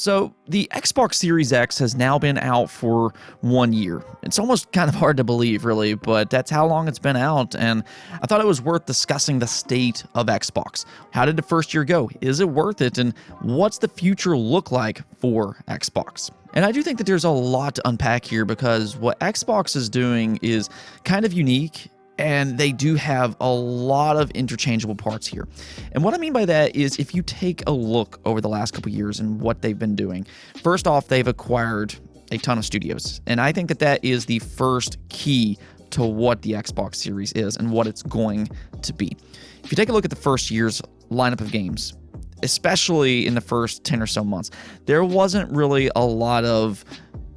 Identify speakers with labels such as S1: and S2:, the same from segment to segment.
S1: So the Xbox Series X has now been out for 1 year. It's almost kind of hard to believe, really, but that's how long it's been out, and I thought it was worth discussing the state of Xbox. How did the first year go? Is it worth it? And what's the future look like for Xbox? And I do think that there's a lot to unpack here because what Xbox is doing is kind of unique, and they do have a lot of interchangeable parts here. And what I mean by that is if you take a look over the last couple years and what they've been doing, first off, they've acquired a ton of studios. And I think that that is the first key to what the Xbox Series is and what it's going to be. If you take a look at the first year's lineup of games, especially in the first 10 or so months, there wasn't really a lot of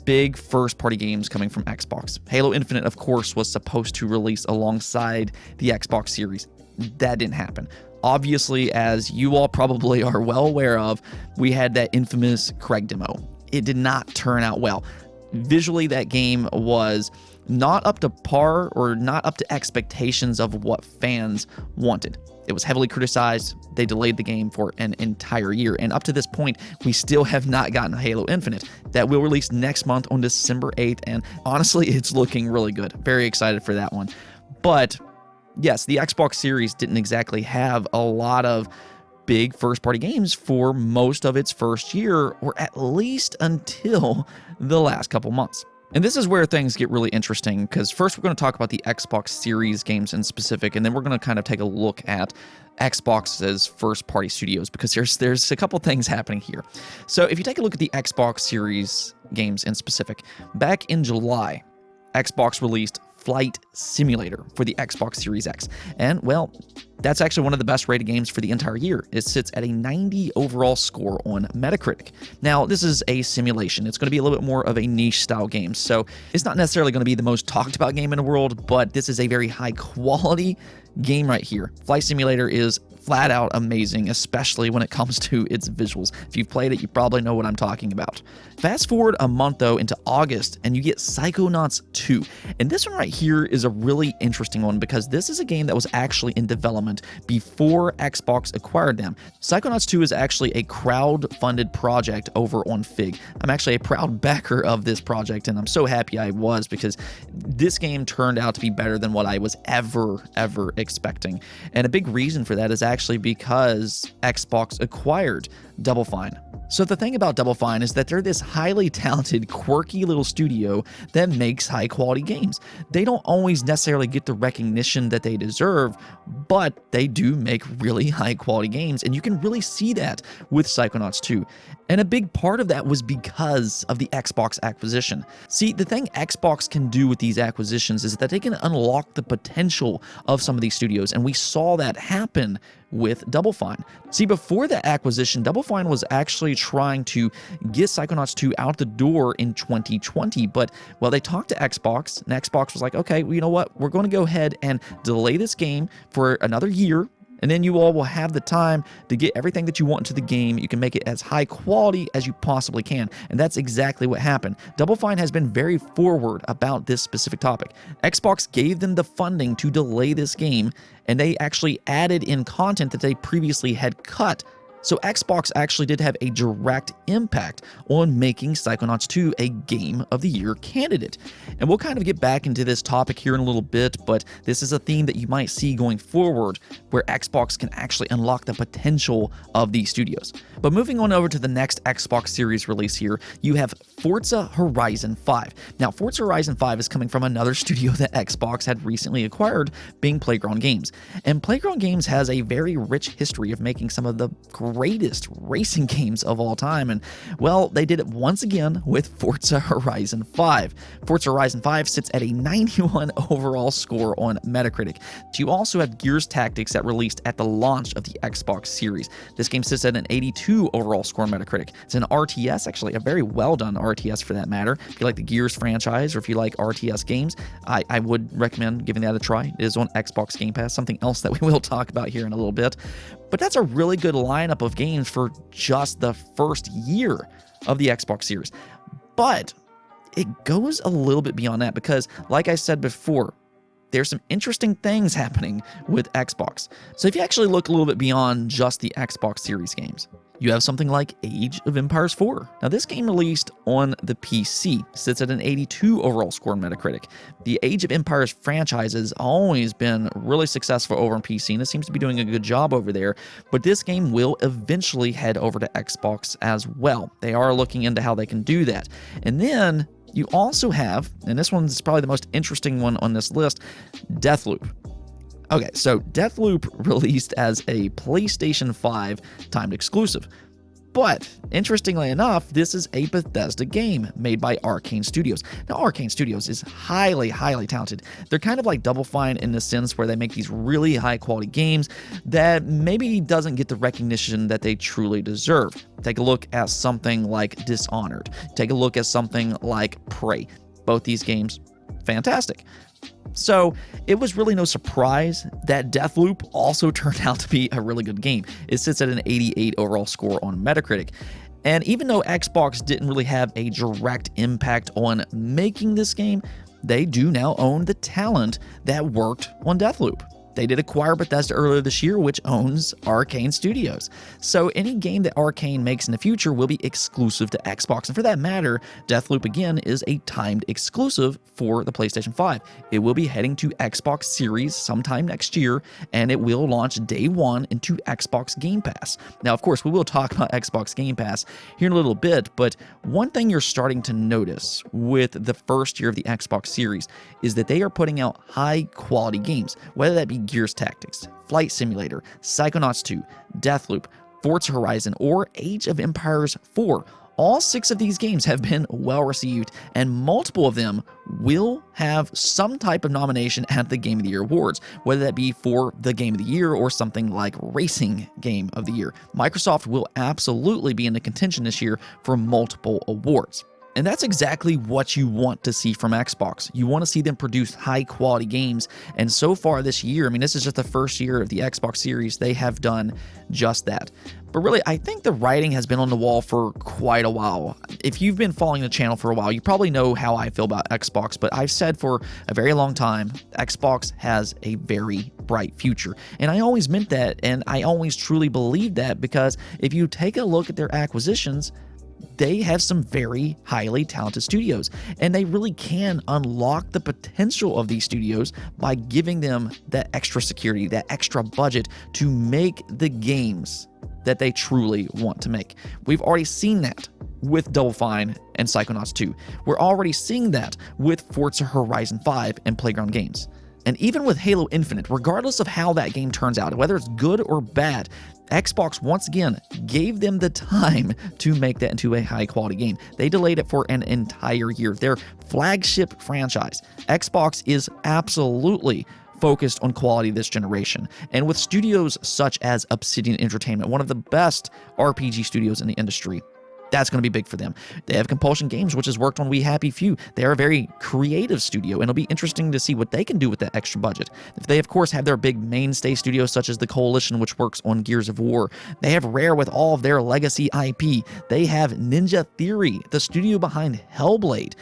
S1: big first-party games coming from Xbox. Halo Infinite, of course, was supposed to release alongside the Xbox Series. That didn't happen. Obviously, as you all probably are well aware of, we had that infamous Craig demo. It did not turn out well. Visually, that game was not up to par or not up to expectations of what fans wanted. It was heavily criticized. They delayed the game for an entire year. And up to this point, we still have not gotten Halo Infinite. That will release next month on December 8th. And honestly, it's looking really good. Very excited for that one. But yes, the Xbox Series didn't exactly have a lot of big first-party games for most of its first year, or at least until the last couple months. And this is where things get really interesting, because first we're going to talk about the Xbox Series games in specific, and then we're going to kind of take a look at Xbox's first-party studios, because there's a couple things happening here. So if you take a look at the Xbox Series games in specific, back in July, Xbox released Flight Simulator for the Xbox Series X. And, well, that's actually one of the best rated games for the entire year. It sits at a 90 overall score on Metacritic. Now, this is a simulation. It's going to be a little bit more of a niche style game. So it's not necessarily going to be the most talked about game in the world, but this is a very high quality game right here. Flight Simulator is flat out amazing, especially when it comes to its visuals. If you've played it, you probably know what I'm talking about. Fast forward a month, though, into August, and you get Psychonauts 2. And this one right here is a really interesting one because this is a game that was actually in development before Xbox acquired them. Psychonauts 2 is actually a crowd-funded project over on Fig. I'm actually a proud backer of this project, and I'm so happy I was because this game turned out to be better than what I was ever expecting. And a big reason for that is actually because Xbox acquired Double Fine. So the thing about Double Fine is that they're this highly talented, quirky little studio that makes high-quality games. They don't always necessarily get the recognition that they deserve, but they do make really high-quality games, and you can really see that with Psychonauts 2. And a big part of that was because of the Xbox acquisition. See, the thing Xbox can do with these acquisitions is that they can unlock the potential of some of these studios, and we saw that happen with Double Fine. See, before that acquisition, Double Fine was actually trying to get Psychonauts 2 out the door in 2020, but, well, they talked to Xbox, and Xbox was like, okay, well, you know what, we're going to go ahead and delay this game for another year, and then you all will have the time to get everything that you want into the game. You can make it as high quality as you possibly can. And that's exactly what happened. Double Fine has been very forward about this specific topic. Xbox gave them the funding to delay this game, and they actually added in content that they previously had cut. So Xbox actually did have a direct impact on making Psychonauts 2 a Game of the Year candidate. And we'll kind of get back into this topic here in a little bit, but this is a theme that you might see going forward where Xbox can actually unlock the potential of these studios. But moving on over to the next Xbox Series release here, you have Forza Horizon 5. Now, Forza Horizon 5 is coming from another studio that Xbox had recently acquired, being Playground Games. And Playground Games has a very rich history of making some of the greatest racing games of all time, and, well, they did it once again with Forza Horizon 5. Forza Horizon 5 sits at a 91 overall score on Metacritic. You also have Gears Tactics that released at the launch of the Xbox Series. This game sits at an 82 overall score on Metacritic. It's an RTS, actually a very well done RTS for that matter. If you like the Gears franchise or if you like RTS games, I would recommend giving that a try. It is on Xbox Game Pass, something else that we will talk about here in a little bit. But that's a really good lineup of games for just the first year of the Xbox Series. But it goes a little bit beyond that because, like I said before, there's some interesting things happening with Xbox. So if you actually look a little bit beyond just the Xbox Series games, You have something like Age of Empires 4. Now, this game released on the PC, sits at an 82 overall score on Metacritic. The Age of Empires franchise has always been really successful over on PC, and it seems to be doing a good job over there, but this game will eventually head over to Xbox as well. They are looking into how they can do that. And then you also have, and this one's probably the most interesting one on this list, Deathloop. Okay, so Deathloop released as a PlayStation 5 timed exclusive. But, interestingly enough, this is a Bethesda game made by Arcane Studios. Now, Arcane Studios is highly, highly talented. They're kind of like Double Fine in the sense where they make these really high-quality games that maybe doesn't get the recognition that they truly deserve. Take a look at something like Dishonored. Take a look at something like Prey. Both these games, fantastic. So it was really no surprise that Deathloop also turned out to be a really good game. It sits at an 88 overall score on Metacritic. And even though Xbox didn't really have a direct impact on making this game, they do now own the talent that worked on Deathloop. They did acquire Bethesda earlier this year, which owns Arcane Studios. So any game that Arcane makes in the future will be exclusive to Xbox. And for that matter, Deathloop, again, is a timed exclusive for the PlayStation 5. It will be heading to Xbox Series sometime next year, and it will launch day one into Xbox Game Pass. Now, of course, we will talk about Xbox Game Pass here in a little bit, but one thing you're starting to notice with the first year of the Xbox Series is that they are putting out high-quality games, whether that be Gears Tactics, Flight Simulator, Psychonauts 2, Deathloop, Forza Horizon, or Age of Empires 4. All 6 of these games have been well received, and multiple of them will have some type of nomination at the Game of the Year awards, whether that be for the Game of the Year or something like Racing Game of the Year. Microsoft will absolutely be in the contention this year for multiple awards. And that's exactly what you want to see from Xbox. You want to see them produce high-quality games, and so far this year, I mean, this is just the first year of the Xbox Series, they have done just that. But really, I think the writing has been on the wall for quite a while. If you've been following the channel for a while, you probably know how I feel about Xbox, but I've said for a very long time, Xbox has a very bright future. And I always meant that, and I always truly believed that, because if you take a look at their acquisitions, they have some very highly talented studios, and they really can unlock the potential of these studios by giving them that extra security, that extra budget to make the games that they truly want to make. We've already seen that with Double Fine and Psychonauts 2. We're already seeing that with Forza Horizon 5 and Playground Games. And even with Halo Infinite, regardless of how that game turns out, whether it's good or bad, Xbox once again gave them the time to make that into a high-quality game. They delayed it for an entire year. Their flagship franchise, Xbox, is absolutely focused on quality this generation. And with studios such as Obsidian Entertainment, one of the best RPG studios in the industry, that's going to be big for them. They have Compulsion Games, which has worked on We Happy Few. They are a very creative studio, and it'll be interesting to see what they can do with that extra budget. If they, of course, have their big mainstay studios such as the Coalition, which works on Gears of War. They have Rare with all of their legacy IP. They have Ninja Theory, the studio behind Hellblade.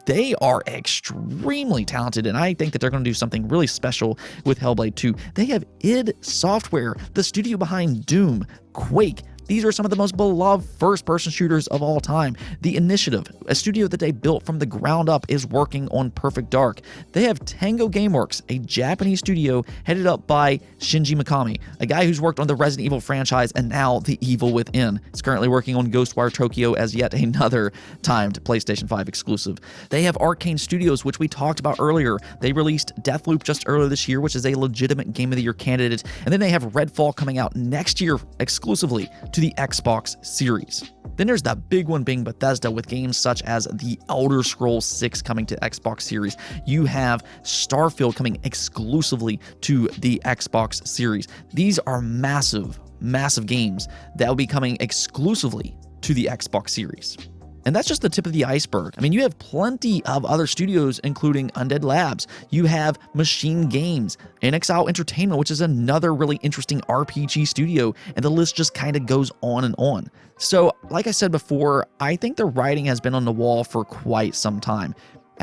S1: They are extremely talented, and I think that they're going to do something really special with Hellblade 2. They have id Software, the studio behind Doom, Quake. These are some of the most beloved first-person shooters of all time. The Initiative, a studio that they built from the ground up, is working on Perfect Dark. They have Tango Gameworks, a Japanese studio headed up by Shinji Mikami, a guy who's worked on the Resident Evil franchise and now The Evil Within. He's currently working on Ghostwire Tokyo as yet another timed PlayStation 5 exclusive. They have Arcane Studios, which we talked about earlier. They released Deathloop just earlier this year, which is a legitimate Game of the Year candidate. And then they have Redfall coming out next year exclusively to the Xbox Series. Then there's the big one being Bethesda with games such as The Elder Scrolls 6 coming to Xbox Series. You have Starfield coming exclusively to the Xbox Series. These are massive, massive games that will be coming exclusively to the Xbox Series. And that's just the tip of the iceberg. I mean, you have plenty of other studios, including Undead Labs. You have Machine Games, NXL Entertainment, which is another really interesting RPG studio, and the list just kind of goes on and on. So, like I said before, I think the writing has been on the wall for quite some time.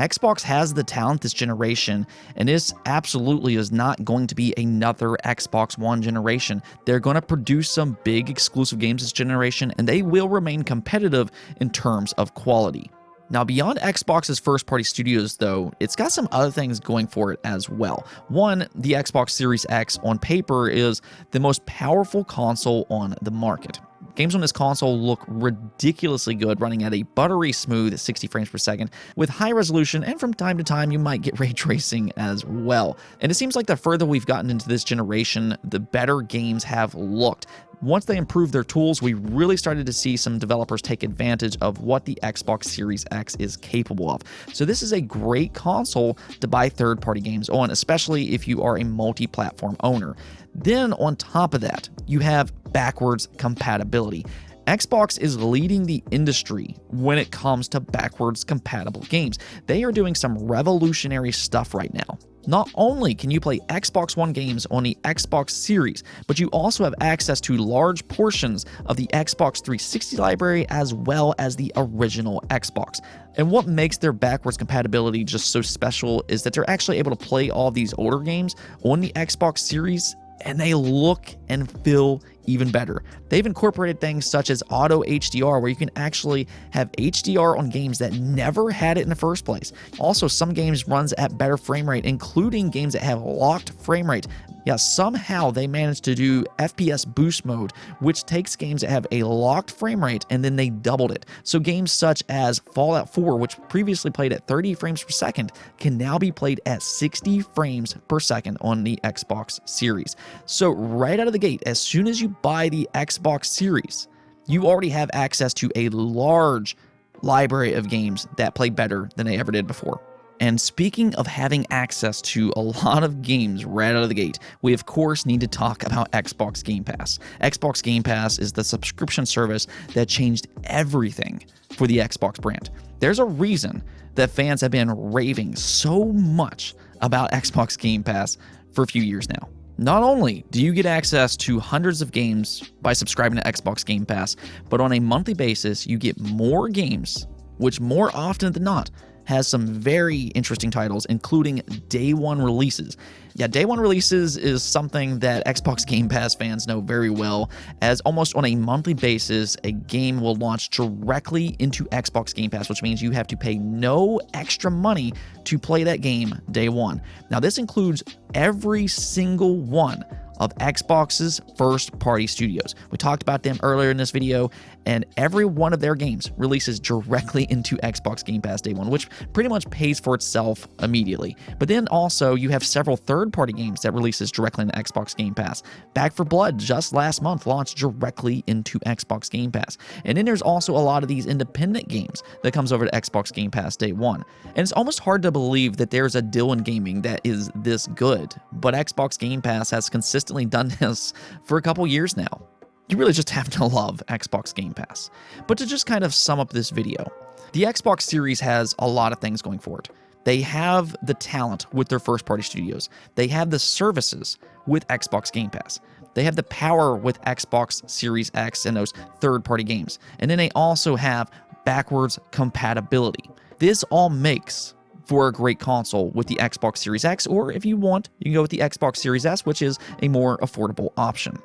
S1: Xbox has the talent this generation, and this absolutely is not going to be another Xbox One generation. They're going to produce some big exclusive games this generation, and they will remain competitive in terms of quality. Now, beyond Xbox's first-party studios, though, it's got some other things going for it as well. One, the Xbox Series X on paper is the most powerful console on the market. Games on this console look ridiculously good, running at a buttery smooth 60 frames per second with high resolution, and from time to time you might get ray tracing as well. And it seems like the further we've gotten into this generation, the better games have looked. Once they improved their tools, we really started to see some developers take advantage of what the Xbox Series X is capable of. So this is a great console to buy third-party games on, especially if you are a multi-platform owner. Then on top of that, you have backwards compatibility. Xbox is leading the industry when it comes to backwards compatible games. They are doing some revolutionary stuff right now. Not only can you play Xbox One games on the Xbox Series, but you also have access to large portions of the Xbox 360 library as well as the original Xbox. And what makes their backwards compatibility just so special is that they're actually able to play all these older games on the Xbox Series, and they look and feel even better. They've incorporated things such as auto HDR, where you can actually have HDR on games that never had it in the first place. Also, some games runs at better frame rate, including games that have locked frame rate. Yeah, somehow they managed to do FPS Boost Mode, which takes games that have a locked frame rate and then they doubled it. So games such as Fallout 4, which previously played at 30 frames per second, can now be played at 60 frames per second on the Xbox Series. So right out of the gate, as soon as you buy the Xbox Series, you already have access to a large library of games that play better than they ever did before. And speaking of having access to a lot of games right out of the gate, we of course need to talk about Xbox Game Pass. Xbox Game Pass is the subscription service that changed everything for the Xbox brand. There's a reason that fans have been raving so much about Xbox Game Pass for a few years now. Not only do you get access to hundreds of games by subscribing to Xbox Game Pass, but on a monthly basis, you get more games, which more often than not has some very interesting titles, including day one releases. Yeah, day one releases is something that Xbox Game Pass fans know very well, as almost on a monthly basis, a game will launch directly into Xbox Game Pass, which means you have to pay no extra money to play that game day one. Now, this includes every single one of Xbox's first-party studios. We talked about them earlier in this video, and every one of their games releases directly into Xbox Game Pass day one, which pretty much pays for itself immediately. But then also, you have several third-party games that releases directly into Xbox Game Pass. Back 4 Blood, just last month, launched directly into Xbox Game Pass. And then there's also a lot of these independent games that comes over to Xbox Game Pass day one. And it's almost hard to believe that there's a deal in gaming that is this good, but Xbox Game Pass has consistently done this for a couple years now. You really just have to love Xbox Game Pass. But to just kind of sum up this video, the Xbox Series has a lot of things going for it. They have the talent with their first-party studios. They have the services with Xbox Game Pass. They have the power with Xbox Series X and those third-party games. And then they also have backwards compatibility. This all makes for a great console with the Xbox Series X, or if you want, you can go with the Xbox Series S, which is a more affordable option.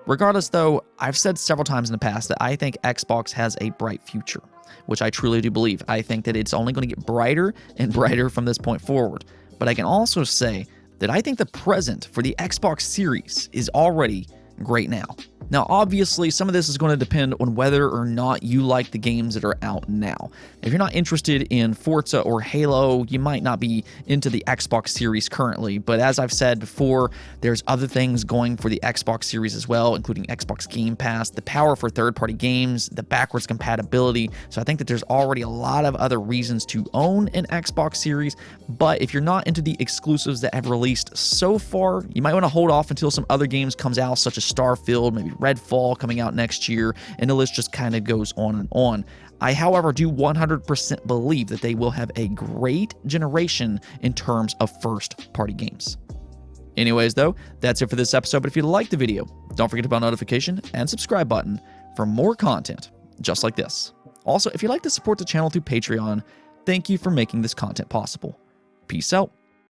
S1: Regardless though, I've said several times in the past that I think Xbox has a bright future, which I truly do believe. I think that it's only going to get brighter and brighter from this point forward. But I can also say that I think the present for the Xbox Series is already great now. Now, obviously, some of this is going to depend on whether or not you like the games that are out now. If you're not interested in Forza or Halo, you might not be into the Xbox Series currently, but as I've said before, there's other things going for the Xbox Series as well, including Xbox Game Pass, the power for third-party games, the backwards compatibility, so I think that there's already a lot of other reasons to own an Xbox Series, but if you're not into the exclusives that have released so far, you might want to hold off until some other games comes out, such as Starfield, maybe Redfall coming out next year, and the list just kind of goes on and on. I, however, do 100% believe that they will have a great generation in terms of first-party games. Anyways, though, that's it for this episode, but if you liked the video, don't forget to bell notification and subscribe button for more content just like this. Also, if you'd like to support the channel through Patreon, Thank you for making this content possible. Peace out.